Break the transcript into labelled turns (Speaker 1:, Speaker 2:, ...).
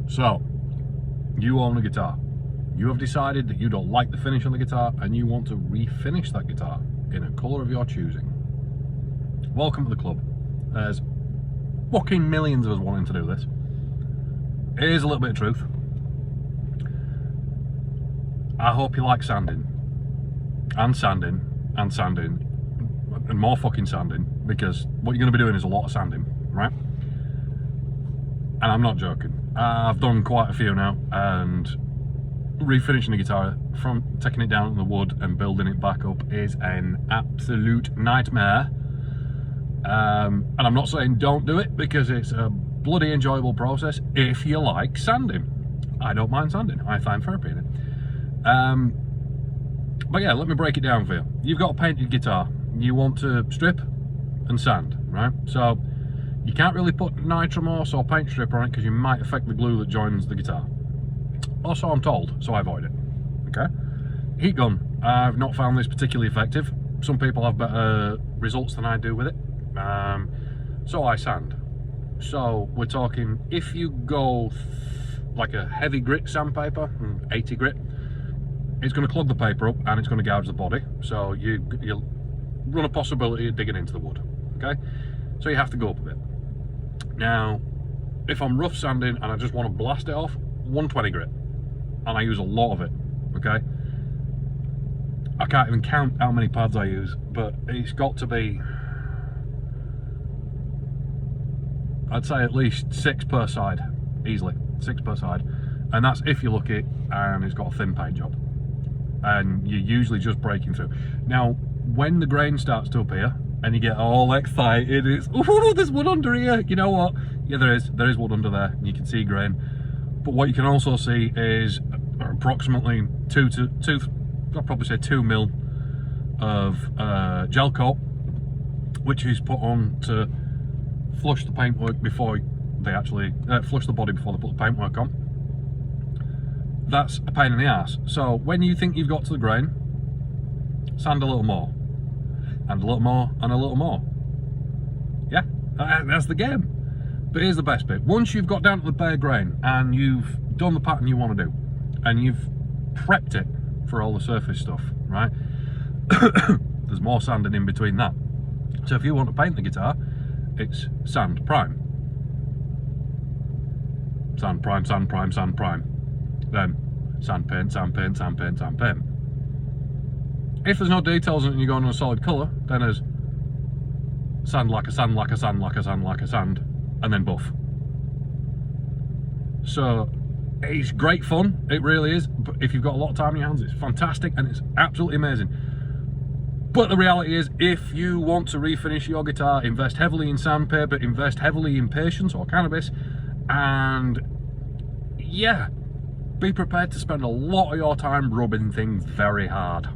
Speaker 1: So, you own a guitar. You have decided that you don't like the finish on the guitar and you want to refinish that guitar in a colour of your choosing. Welcome to the club. There's fucking millions of us wanting to do this. Here's a little bit of truth. I hope you like sanding. And sanding. And sanding. And more fucking sanding. Because what you're going to be doing is a lot of sanding, right? And I'm not joking. I've done quite a few now, and refinishing a guitar, from taking it down in the wood and building it back up, is an absolute nightmare. And I'm not saying don't do it, because it's a bloody enjoyable process if you like sanding. I don't mind sanding. I find therapy in it. But yeah, let me break it down for you. You've got a painted guitar. You want to strip and sand, right? So you can't really put nitromorse or paint stripper on it because you might affect the glue that joins the guitar. Also, I'm told, so I avoid it. Okay? Heat gun. I've not found this particularly effective. Some people have better results than I do with it. So I sand. So we're talking, if you go like a heavy grit sandpaper, 80 grit, it's going to clog the paper up and it's going to gouge the body. So you'll run a possibility of digging into the wood. Okay? So you have to go up a bit. Now, if I'm rough sanding and I just want to blast it off, 120 grit. And I use a lot of it, okay? I can't even count how many pads I use, but it's got to be, I'd say at least 6 per side, easily, 6 per side. And that's if you're lucky and it's got a thin paint job. And you're usually just breaking through. Now, when the grain starts to appear, and you get all excited, it's, oh, there's wood under here. You know what? Yeah, there is wood under there, and you can see grain. But what you can also see is approximately 2 mil of gel coat, which is put on to flush the paintwork before they actually flush the body before they put the paintwork on. That's a pain in the ass. So when you think you've got to the grain, sand a little more. And a little more, and a little more. Yeah, that's the game. But here's the best bit. Once you've got down to the bare grain, and you've done the pattern you want to do, and you've prepped it for all the surface stuff, right? There's more sanding in between that. So if you want to paint the guitar, it's sand prime. Sand prime, sand prime, sand prime. Then sand paint, sand paint, sand paint, sand paint. If there's no details and you're going on a solid colour, then there's sand like a sand, like a sand, like a sand, like a sand, and then buff. So it's great fun, it really is. But if you've got a lot of time in your hands, it's fantastic and it's absolutely amazing. But the reality is, if you want to refinish your guitar, invest heavily in sandpaper, invest heavily in patience or cannabis, and yeah, be prepared to spend a lot of your time rubbing things very hard.